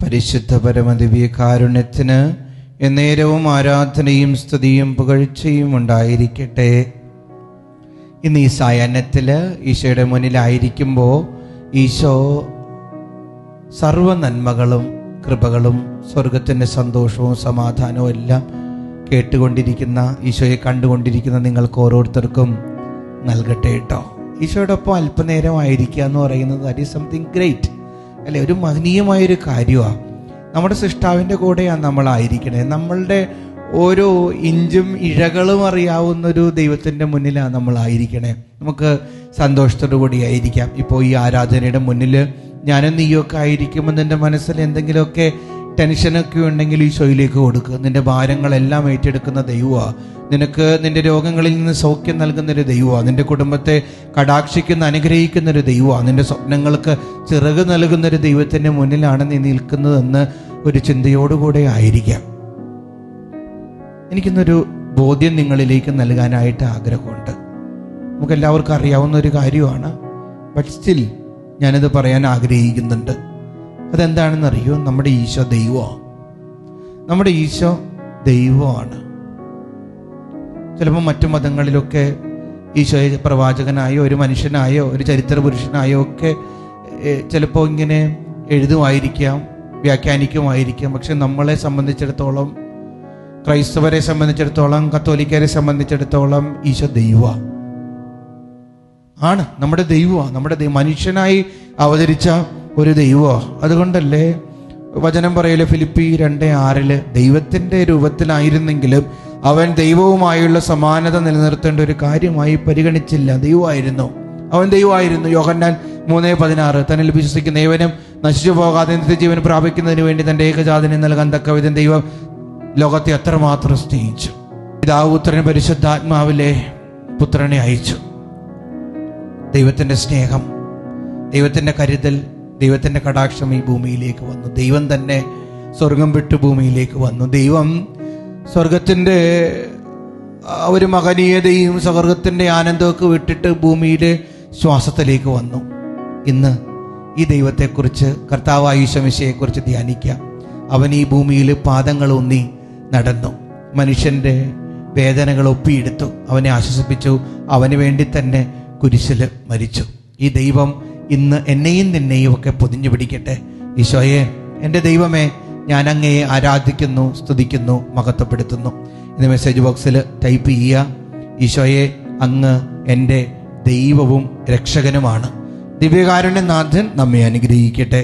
പരിശുദ്ധ പരമദിവ്യകാരുണ്യത്തിന് എന്നേരവും ആരാധനയും സ്തുതിയും പുകഴ്ചയും ഉണ്ടായിരിക്കട്ടെ. ഇന്ന് ഈ സായാഹ്നത്തിൽ ഈശോയുടെ മുന്നിലായിരിക്കുമ്പോൾ ഈശോ സർവ നന്മകളും കൃപകളും സ്വർഗത്തിൻ്റെ സന്തോഷവും സമാധാനവും എല്ലാം കേട്ടുകൊണ്ടിരിക്കുന്ന, ഈശോയെ കണ്ടുകൊണ്ടിരിക്കുന്ന നിങ്ങൾക്ക് ഓരോരുത്തർക്കും നൽകട്ടെ കേട്ടോ. ഈശോയോടൊപ്പം അല്പനേരം ആയിരിക്കുക എന്ന് പറയുന്നത് ദാറ്റ് ഈസ് സംതിങ് ഗ്രേറ്റ് അല്ലെ, ഒരു മഹനീയമായൊരു കാര്യമാണ്. നമ്മുടെ സൃഷ്ടാവിൻ്റെ കൂടെയാണ് നമ്മളായിരിക്കണേ. നമ്മളുടെ ഓരോ ഇഞ്ചും ഇഴകളും അറിയാവുന്നൊരു ദൈവത്തിൻ്റെ മുന്നിലാണ് നമ്മളായിരിക്കണേ. നമുക്ക് സന്തോഷത്തോടു കൂടി ആയിരിക്കാം. ഇപ്പോൾ ഈ ആരാധനയുടെ മുന്നിൽ ഞാനും നീയൊക്കെ ആയിരിക്കുമ്പോൾ നിൻ്റെ മനസ്സിൽ എന്തെങ്കിലുമൊക്കെ ടെൻഷനൊക്കെ ഉണ്ടെങ്കിൽ ഈശോയിലേക്ക് കൊടുക്കുക. നിൻ്റെ ഭാരങ്ങളെല്ലാം ഏറ്റെടുക്കുന്ന ദൈവമാണ്. നിനക്ക് നിൻ്റെ രോഗങ്ങളിൽ നിന്ന് സൗഖ്യം നൽകുന്നൊരു ദൈവമാണ്. നിൻ്റെ കുടുംബത്തെ കടാക്ഷിക്കുന്ന, അനുഗ്രഹിക്കുന്നൊരു ദൈവമാണ്. നിൻ്റെ സ്വപ്നങ്ങൾക്ക് ചിറക് നൽകുന്നൊരു ദൈവത്തിൻ്റെ മുന്നിലാണ് നീ നിൽക്കുന്നതെന്ന് ഒരു ചിന്തയോടുകൂടെ ആയിരിക്കാം. എനിക്കിന്നൊരു ബോധ്യം നിങ്ങളിലേക്ക് നൽകാനായിട്ട് ആഗ്രഹമുണ്ട്. നമുക്കെല്ലാവർക്കും അറിയാവുന്ന ഒരു കാര്യമാണ്, ബട്ട് സ്റ്റിൽ ഞാനിത് പറയാൻ ആഗ്രഹിക്കുന്നുണ്ട്. അതെന്താണെന്നറിയോ? നമ്മുടെ ഈശോ ദൈവമാണ്. നമ്മുടെ ഈശോ ദൈവമാണ്. ചിലപ്പോൾ മറ്റു മതങ്ങളിലൊക്കെ ഈശോയെ പ്രവാചകനായോ ഒരു മനുഷ്യനായോ ഒരു ചരിത്ര പുരുഷനായോ ഒക്കെ ചിലപ്പോൾ ഇങ്ങനെ എഴുതുമായിരിക്കാം, വ്യാഖ്യാനിക്കുമായിരിക്കാം. പക്ഷെ നമ്മളെ സംബന്ധിച്ചിടത്തോളം, ക്രൈസ്തവരെ സംബന്ധിച്ചിടത്തോളം, കത്തോലിക്കരെ സംബന്ധിച്ചിടത്തോളം ഈശോ ദൈവമാണ്. നമ്മുടെ ദൈവമാണ്. നമ്മുടെ മനുഷ്യനായി അവതരിച്ച ഒരു ദൈവമാണ്. അതുകൊണ്ടല്ലേ വചനം പറയല് ഫിലിപ്പി 2:6 ദൈവത്തിൻ്റെ രൂപത്തിലായിരുന്നെങ്കിലും അവൻ ദൈവവുമായുള്ള സമാനത നിലനിർത്തേണ്ട ഒരു കാര്യമായി പരിഗണിച്ചില്ല. ദൈവമായിരുന്നു, അവൻ ദൈവമായിരുന്നു. യോഹന്നാൻ 3:16 തന്നിൽ വിശ്വസിക്കുന്ന ഏവനും നശിച്ചു പോകാതെ നിത്യജീവൻ പ്രാപിക്കുന്നതിന് വേണ്ടി തൻ്റെ ഏകജാതനെ നൽകാൻ തക്കവിധം ദൈവം ലോകത്തെ അത്രമാത്രം സ്നേഹിച്ചു. പിതാവ് പുത്രൻ പരിശുദ്ധാത്മാവിലെ പുത്രനെ അയച്ചു. ദൈവത്തിൻ്റെ സ്നേഹം, ദൈവത്തിൻ്റെ കരുതൽ, ദൈവത്തിൻ്റെ കടാക്ഷം ഈ ഭൂമിയിലേക്ക് വന്നു. ദൈവം തന്നെ സ്വർഗം വിട്ടു ഭൂമിയിലേക്ക് വന്നു. ദൈവം സ്വർഗത്തിൻ്റെ ഒരു മഹനീയതയും സ്വർഗത്തിൻ്റെ ആനന്ദമൊക്കെ വിട്ടിട്ട് ഭൂമിയിലെ ശ്വാസത്തിലേക്ക് വന്നു. ഇന്ന് ഈ ദൈവത്തെക്കുറിച്ച്, കർത്താവായ ഈശോ മിശിഹായെക്കുറിച്ച് ധ്യാനിക്കാം. അവൻ ഈ ഭൂമിയിൽ പാദങ്ങൾ ഊന്നി നടന്നു, മനുഷ്യൻ്റെ വേദനകൾ ഒപ്പിയെടുത്തു, അവനെ ആശ്വസിപ്പിച്ചു, അവന് വേണ്ടി തന്നെ കുരിശിൽ മരിച്ചു. ഈ ദൈവം ഇന്ന് എന്നെയും നിന്നെയും ഒക്കെ പൊതിഞ്ഞു പിടിക്കട്ടെ. ഈശോയെ, എൻ്റെ ദൈവമേ, ഞാൻ അങ്ങയെ ആരാധിക്കുന്നു, സ്തുതിക്കുന്നു, മഹത്വപ്പെടുത്തുന്നു. ഇന്ന് മെസ്സേജ് ബോക്സിൽ ടൈപ്പ് ചെയ്യുക, ഈശോയെ, അങ്ങ് എൻ്റെ ദൈവവും രക്ഷകനുമാണ്. ദിവ്യകാരുണ്യനാഥൻ നമ്മെ അനുഗ്രഹിക്കട്ടെ.